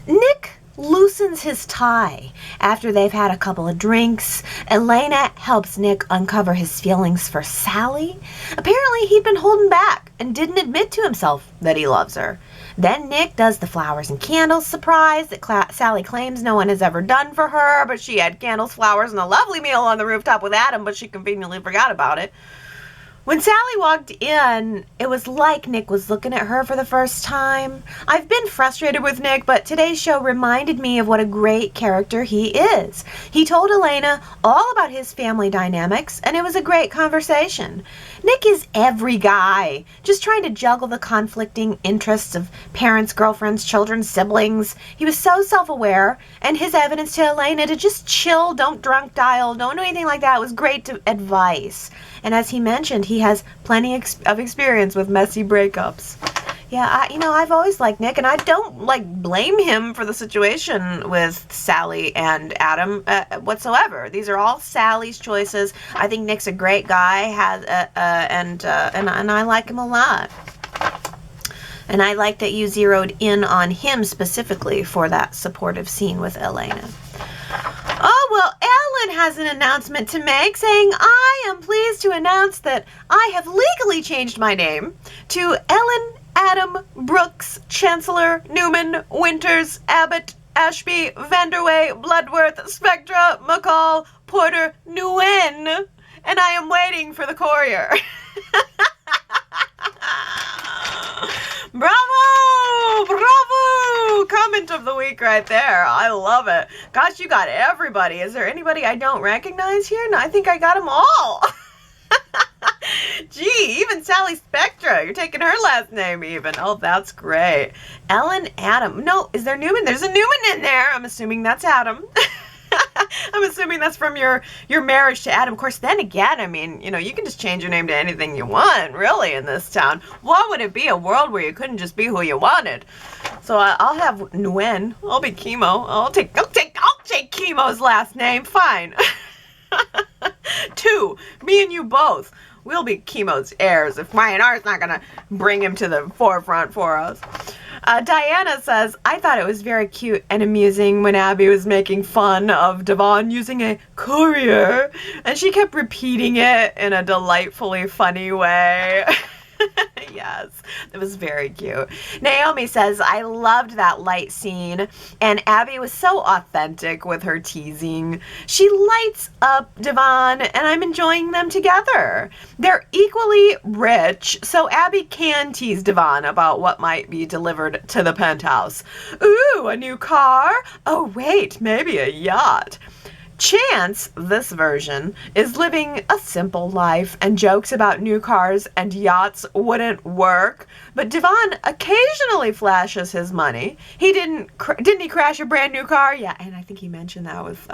Nick loosens his tie after they've had a couple of drinks. Elena helps Nick uncover his feelings for Sally. Apparently, he'd been holding back and didn't admit to himself that he loves her. Then Nick does the flowers and candles surprise that Sally claims no one has ever done for her, but she had candles, flowers, and a lovely meal on the rooftop with Adam, but she conveniently forgot about it. When Sally walked in, it was like Nick was looking at her for the first time. I've been frustrated with Nick, but today's show reminded me of what a great character he is. He told Elena all about his family dynamics, and it was a great conversation. Nick is every guy, just trying to juggle the conflicting interests of parents, girlfriends, children, siblings. He was so self-aware, and his evidence to Elena to just chill, don't drunk dial, don't do anything like that was great advice. And as he mentioned, he has plenty of experience with messy breakups. Yeah, I've always liked Nick, and I don't, blame him for the situation with Sally and Adam whatsoever. These are all Sally's choices. I think Nick's a great guy, and I like him a lot. And I like that you zeroed in on him specifically for that supportive scene with Elena. Oh, well, Ellen has an announcement to make saying, I am pleased to announce that I have legally changed my name to Ellen Adam Brooks Chancellor Newman Winters Abbott Ashby Vanderway Bloodworth Spectra McCall Porter Nguyen, and I am waiting for the courier. Bravo! Bravo! Comment of the week right there. I love it. Gosh, you got everybody. Is there anybody I don't recognize here? No, I think I got them all. Gee, even Sally Spectra. You're taking her last name even. Oh, that's great. Ellen Adam. No, is there Newman? There's a Newman in there. I'm assuming that's Adam. I'm assuming that's from your marriage to Adam. Of course, then again, I mean, you can just change your name to anything you want, really, in this town. What would it be? A world where you couldn't just be who you wanted? So I'll have Nguyen. I'll be Chemo. I'll take Chemo's last name. Fine. 2, me and you both. We'll be Chemo's heirs if Y&R's not going to bring him to the forefront for us. Diana says, I thought it was very cute and amusing when Abby was making fun of Devon using a courier, and she kept repeating it in a delightfully funny way. Yes, it was very cute. Naomi says, I loved that light scene, and Abby was so authentic with her teasing. She lights up Devon, and I'm enjoying them together. They're equally rich, so Abby can tease Devon about what might be delivered to the penthouse. Ooh, a new car? Oh, wait, maybe a yacht. Chance, this version, is living a simple life, and jokes about new cars and yachts wouldn't work. But Devon occasionally flashes his money. Didn't he crash a brand new car? Yeah, and I think he mentioned that with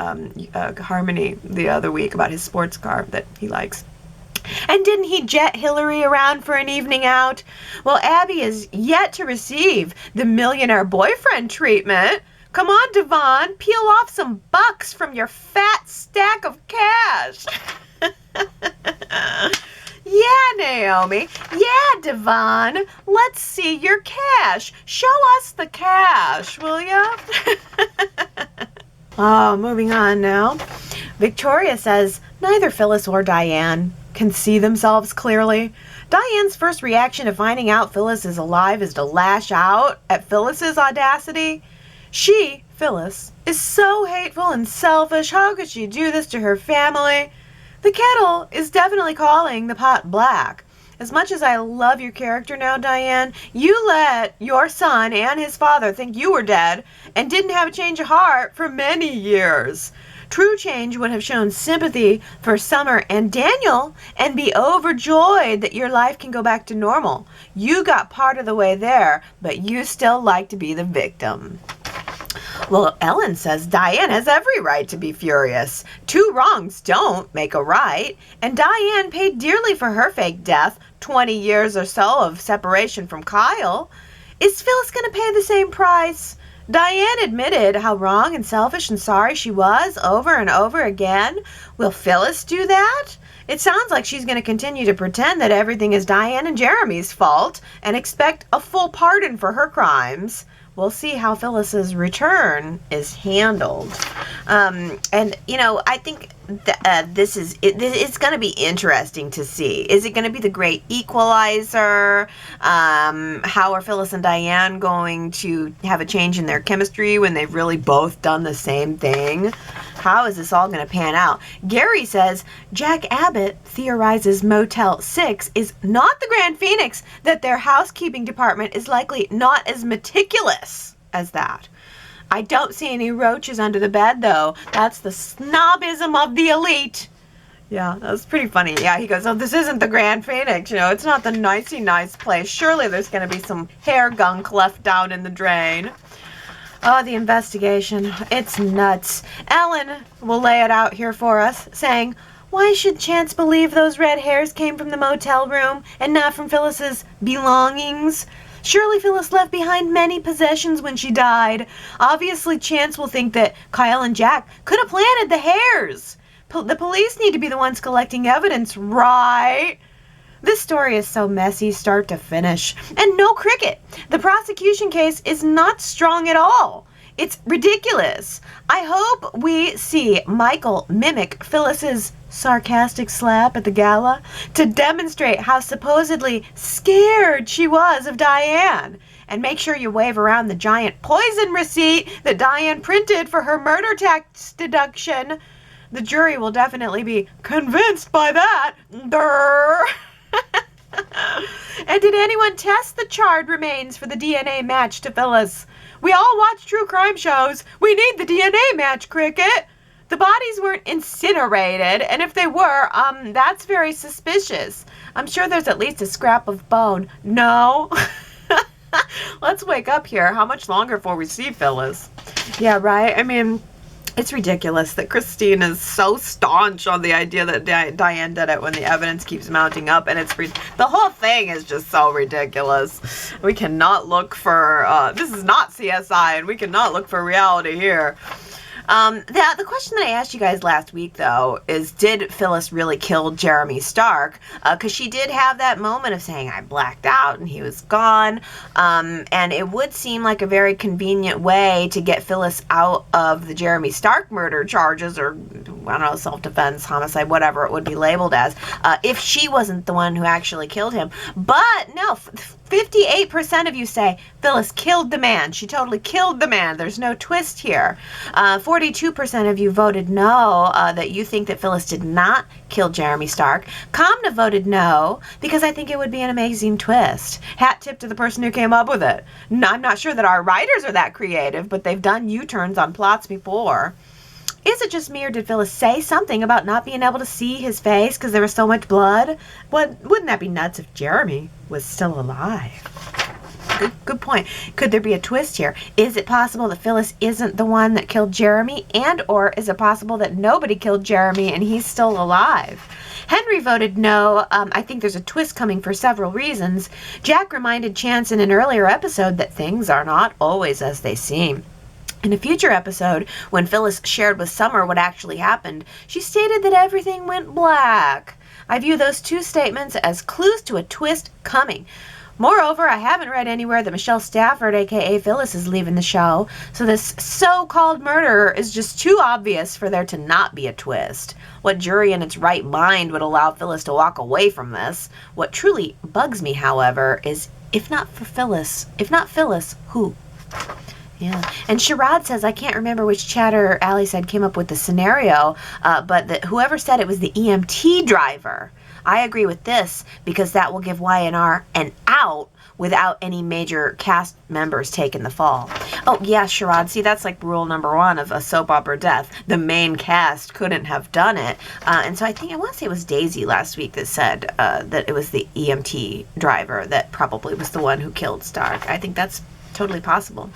Harmony the other week about his sports car that he likes. And didn't he jet Hillary around for an evening out? Well, Abby is yet to receive the millionaire boyfriend treatment. Come on, Devon, peel off some bucks from your fat stack of cash. Yeah, Naomi. Yeah, Devon. Let's see your cash. Show us the cash, will ya? Oh, moving on now. Victoria says, neither Phyllis or Diane can see themselves clearly. Diane's first reaction to finding out Phyllis is alive is to lash out at Phyllis's audacity. She, Phyllis, is so hateful and selfish. How could she do this to her family? The kettle is definitely calling the pot black. As much as I love your character now, Diane, you let your son and his father think you were dead and didn't have a change of heart for many years. True change would have shown sympathy for Summer and Daniel and be overjoyed that your life can go back to normal. You got part of the way there, but you still like to be the victim. Well, Ellen says Diane has every right to be furious. 2 wrongs don't make a right. And Diane paid dearly for her fake death, 20 years or so of separation from Kyle. Is Phyllis going to pay the same price? Diane admitted how wrong and selfish and sorry she was over and over again. Will Phyllis do that? It sounds like she's going to continue to pretend that everything is Diane and Jeremy's fault and expect a full pardon for her crimes. We'll see how Phyllis's return is handled. And, you know, I think it's going to be interesting to see. Is it going to be the great equalizer? How are Phyllis and Diane going to have a change in their chemistry when they've really both done the same thing? How is this all going to pan out? Gary says Jack Abbott theorizes Motel 6 is not the Grand Phoenix, that their housekeeping department is likely not as meticulous as that. I don't see any roaches under the bed, though. That's the snobism of the elite. Yeah, that's pretty funny. Yeah, he goes, oh, this isn't the Grand Phoenix. You know, it's not the nicey nice place. Surely there's going to be some hair gunk left down in the drain. Oh, the investigation. It's nuts. Ellen will lay it out here for us, saying, why should Chance believe those red hairs came from the motel room and not from Phyllis's belongings? Surely Phyllis left behind many possessions when she died. Obviously, Chance will think that Kyle and Jack could have planted the hairs. The police need to be the ones collecting evidence, right? This story is so messy start to finish. And no cricket. The prosecution case is not strong at all. It's ridiculous. I hope we see Michael mimic Phyllis's sarcastic slap at the gala to demonstrate how supposedly scared she was of Diane. And make sure you wave around the giant poison receipt that Diane printed for her murder tax deduction. The jury will definitely be convinced by that. Durr. And did anyone test the charred remains for the DNA match to Phyllis? We all watch true crime shows. We need the DNA match, Cricket. The bodies weren't incinerated, and if they were, that's very suspicious. I'm sure there's at least a scrap of bone. No? Let's wake up here. How much longer before we see Phyllis? Yeah, right? I mean, it's ridiculous that Christine is so staunch on the idea that Diane did it when the evidence keeps mounting up, and the whole thing is just so ridiculous. We cannot look for, this is not CSI, and we cannot look for reality here. The question that I asked you guys last week, though, is did Phyllis really kill Jeremy Stark? Because she did have that moment of saying, I blacked out and he was gone. And it would seem like a very convenient way to get Phyllis out of the Jeremy Stark murder charges, or, I don't know, self-defense, homicide, whatever it would be labeled as, if she wasn't the one who actually killed him. But no, 58% of you say Phyllis killed the man. She totally killed the man. There's no twist here. 42% of you voted no, that you think that Phyllis did not kill Jeremy Stark. Kamna voted no, because I think it would be an amazing twist. Hat tip to the person who came up with it. No, I'm not sure that our writers are that creative, but they've done U-turns on plots before. Is it just me, or did Phyllis say something about not being able to see his face because there was so much blood? Wouldn't that be nuts if Jeremy was still alive? Good point. Could there be a twist here? Is it possible that Phyllis isn't the one that killed Jeremy? And or is it possible that nobody killed Jeremy and he's still alive? Henry voted no. I think there's a twist coming for several reasons. Jack reminded Chance in an earlier episode that things are not always as they seem. In a future episode, when Phyllis shared with Summer what actually happened, she stated that everything went black. I view those two statements as clues to a twist coming. Moreover, I haven't read anywhere that Michelle Stafford, aka Phyllis, is leaving the show, so this so-called murder is just too obvious for there to not be a twist. What jury in its right mind would allow Phyllis to walk away from this? What truly bugs me, however, is if not Phyllis, who? Yeah. And Sherrod says, I can't remember which chatter Allie said came up with the scenario, but that whoever said it was the EMT driver. I agree with this because that will give Y&R an out without any major cast members taking the fall. Oh, yeah, Sherrod. See, that's like rule number one of a soap opera death. The main cast couldn't have done it. And so I want to say it was Daisy last week that said that it was the EMT driver that probably was the one who killed Stark. I think that's totally possible.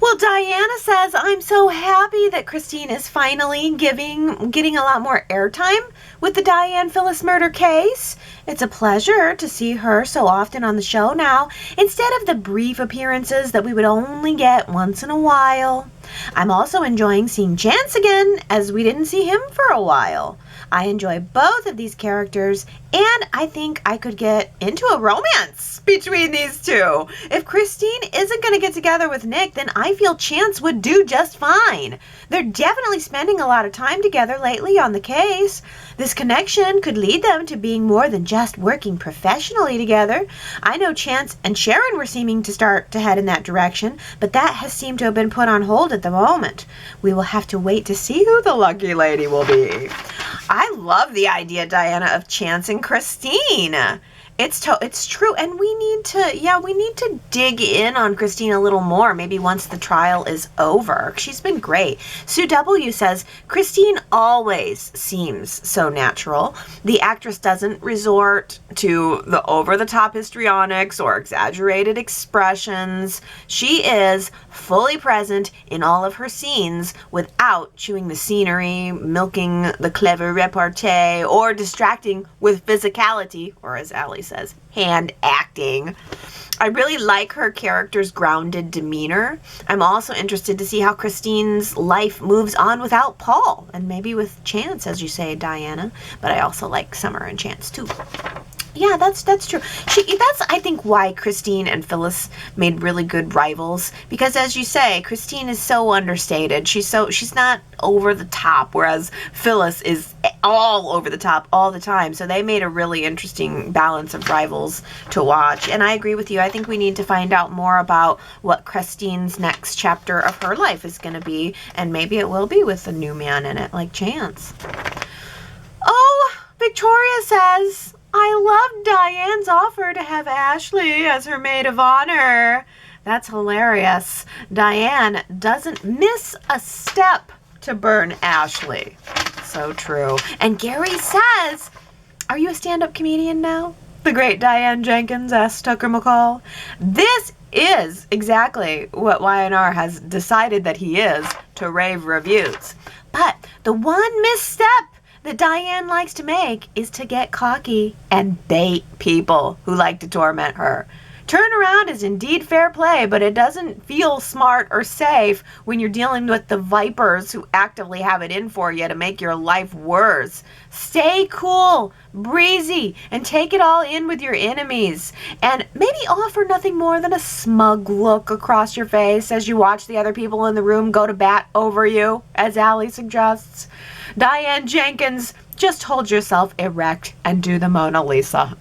Well, Diana says, I'm so happy that Christine is finally getting a lot more airtime with the Diane Phyllis murder case. It's a pleasure to see her so often on the show now, instead of the brief appearances that we would only get once in a while. I'm also enjoying seeing Chance again, as we didn't see him for a while. I enjoy both of these characters, and I think I could get into a romance between these two. If Christine isn't going to get together with Nick, then I feel Chance would do just fine. They're definitely spending a lot of time together lately on the case. This connection could lead them to being more than just working professionally together. I know Chance and Sharon were seeming to start to head in that direction, but that has seemed to have been put on hold at the moment. We will have to wait to see who the lucky lady will be. I love the idea, Diana, of Chance and Christine. It's true, and we need to dig in on Christine a little more, maybe once the trial is over. She's been great. Sue W. says, Christine always seems so natural. The actress doesn't resort to the over-the-top histrionics or exaggerated expressions. She is fully present in all of her scenes without chewing the scenery, milking the clever repartee, or distracting with physicality, or as Allie says, hand acting. I really like her character's grounded demeanor. I'm also interested to see how Christine's life moves on without Paul, and maybe with Chance, as you say, Diana. But I also like Summer and Chance too. Yeah, that's true. That's, I think, why Christine and Phyllis made really good rivals. Because, as you say, Christine is so understated. She's not over the top, whereas Phyllis is all over the top all the time. So they made a really interesting balance of rivals to watch. And I agree with you. I think we need to find out more about what Christine's next chapter of her life is going to be. And maybe it will be with a new man in it, like Chance. Oh, Victoria says, I love Diane's offer to have Ashley as her maid of honor. That's hilarious. Diane doesn't miss a step to burn Ashley. So true. And Gary says, are you a stand-up comedian now? The great Diane Jenkins asked Tucker McCall. This is exactly what Y&R has decided that he is to rave reviews. But the one misstep that Diane likes to make is to get cocky and bait people who like to torment her. Turnaround is indeed fair play, but it doesn't feel smart or safe when you're dealing with the vipers who actively have it in for you to make your life worse. Stay cool, breezy, and take it all in with your enemies. And maybe offer nothing more than a smug look across your face as you watch the other people in the room go to bat over you, as Allie suggests. Diane Jenkins, just hold yourself erect and do the Mona Lisa.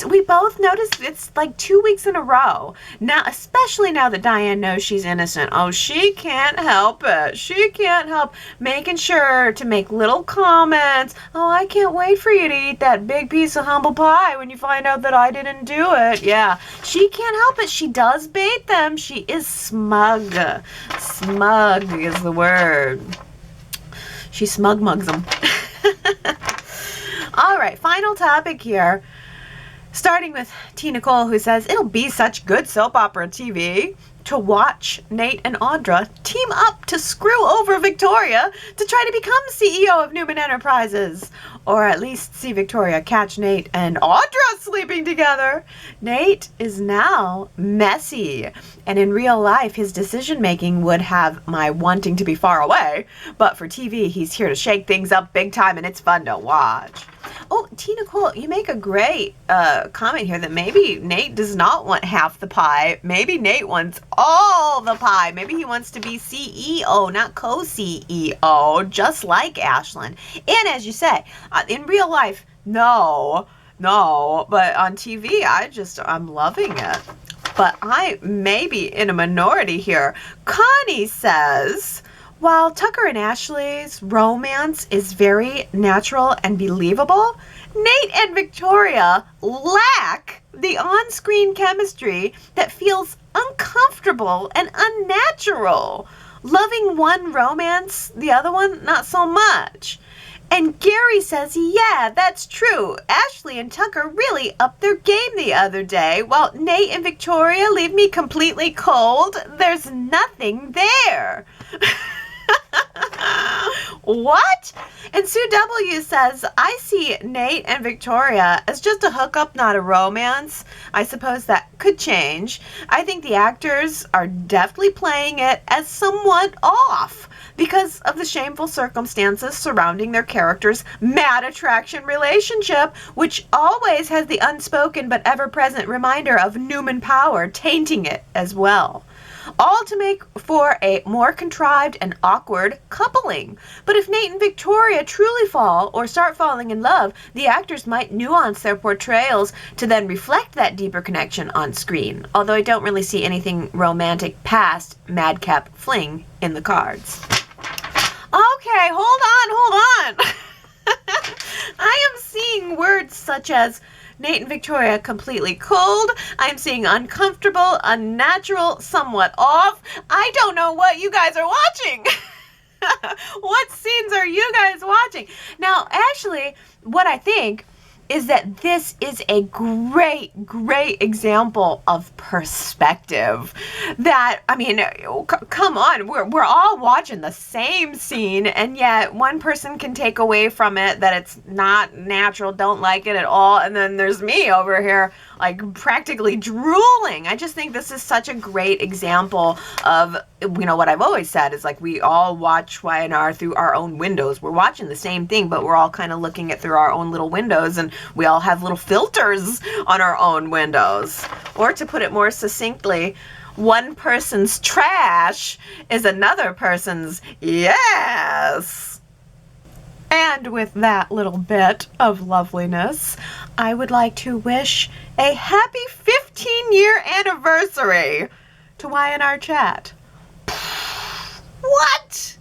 We both noticed it's like 2 weeks in a row. Now, especially now that Diane knows she's innocent. Oh, she can't help it. She can't help making sure to make little comments. Oh, I can't wait for you to eat that big piece of humble pie when you find out that I didn't do it. Yeah, she can't help it. She does bait them. She is smug. Smug is the word. She smug mugs them. All right, final topic here. Starting with T. Nicole, who says, it'll be such good soap opera TV to watch Nate and Audra team up to screw over Victoria to try to become CEO of Newman Enterprises. Or at least see Victoria catch Nate and Audra sleeping together. Nate is now messy, and in real life his decision making would have my wanting to be far away, but for TV he's here to shake things up big time, and it's fun to watch. Oh, T. Nicole, you make a great comment here that maybe Nate does not want half the pie. Maybe Nate wants all the pie. Maybe he wants to be CEO, not co-CEO, just like Ashlyn. And as you say, in real life, no, but on TV, I'm loving it. but I may be in a minority here. Connie says, while Tucker and Ashley's romance is very natural and believable, Nate and Victoria lack the on-screen chemistry that feels uncomfortable and unnatural. Loving one romance, the other one not so much. And Gary says, yeah, that's true. Ashley and Tucker really upped their game the other day, while Nate and Victoria leave me completely cold. There's nothing there. What? And Sue W says, I see Nate and Victoria as just a hookup, not a romance. I suppose that could change. I think the actors are definitely playing it as somewhat off because of the shameful circumstances surrounding their characters' mad attraction relationship, which always has the unspoken but ever-present reminder of Newman power tainting it as well. All to make for a more contrived and awkward coupling. But if Nate and Victoria truly fall or start falling in love, the actors might nuance their portrayals to then reflect that deeper connection on screen. Although I don't really see anything romantic past madcap fling in the cards. Okay, hold on. I am seeing words such as Nate and Victoria completely cold. I'm seeing uncomfortable, unnatural, somewhat off. I don't know what you guys are watching. What scenes are you guys watching? Now, actually, what I think is that this is a great example of perspective. That, I mean, come on, we're all watching the same scene, and yet one person can take away from it that it's not natural, don't like it at all, and then there's me over here like practically drooling. I just think this is such a great example of, you know, what I've always said is like we all watch Y&R through our own windows. We're watching the same thing, but we're all kind of looking at through our own little windows, and we all have little filters on our own windows. Or to put it more succinctly, one person's trash is another person's yes. And with that little bit of loveliness, I would like to wish a happy 15-year anniversary to Y&R Chat. What?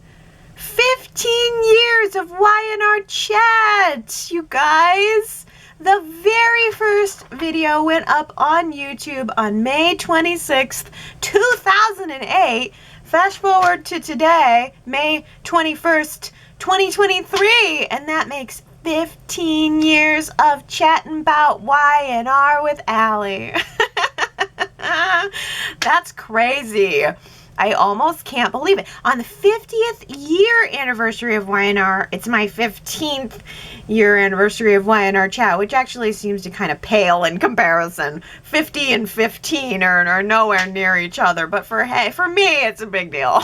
15 years of Y&R Chat, you guys. The very first video went up on YouTube on May 26th, 2008. Fast forward to today, May 21st, 2023, and that makes 15 years of chatting about Y&R with Allie. That's crazy. I almost can't believe it. On the 50th year anniversary of Y&R, it's my 15th year anniversary of Y&R Chat, which actually seems to kind of pale in comparison. 50 and 15 are nowhere near each other, but for me, it's a big deal.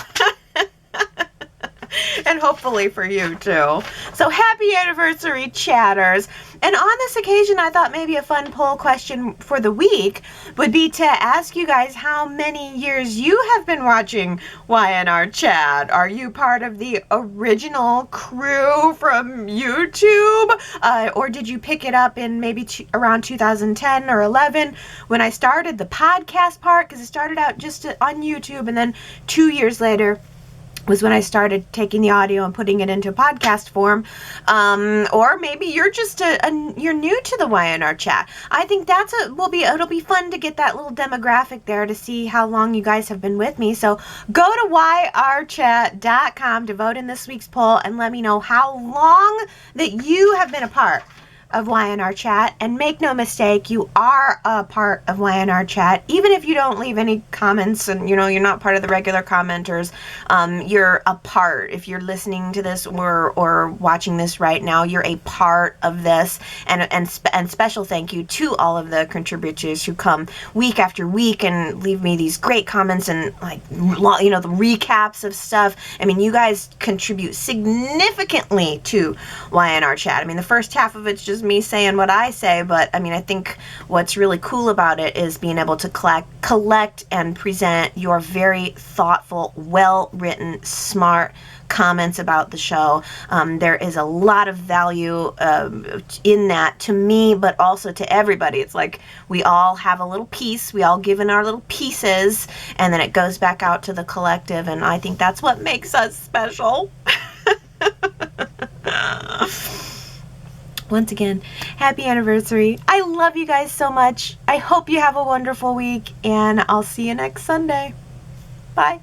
And hopefully for you too. So happy anniversary, chatters. And on this occasion, I thought maybe a fun poll question for the week would be to ask you guys how many years you have been watching Y&R Chat. Are you part of the original crew from YouTube? Or did you pick it up in maybe around 2010 or 11 when I started the podcast part? Because it started out just on YouTube, and then 2 years later was when I started taking the audio and putting it into podcast form. Or maybe you're just you're new to the Y&R Chat. I think it'll be fun to get that little demographic there to see how long you guys have been with me. So go to yrchat.com to vote in this week's poll and let me know how long that you have been a part of Y&R Chat. And make no mistake, you are a part of Y&R Chat. Even if you don't leave any comments and, you know, you're not part of the regular commenters, you're a part. If you're listening to this or watching this right now, you're a part of this. And special thank you to all of the contributors who come week after week and leave me these great comments and, like, you know, the recaps of stuff. I mean, you guys contribute significantly to Y&R Chat. I mean, the first half of it's just just me saying what I say, but I mean, I think what's really cool about it is being able to collect and present your very thoughtful, well-written, smart comments about the show. There is a lot of value in that to me, but also to everybody. It's like we all have a little piece, we all give in our little pieces, and then it goes back out to the collective, and I think that's what makes us special. Once again, happy anniversary. I love you guys so much. I hope you have a wonderful week, and I'll see you next Sunday. Bye.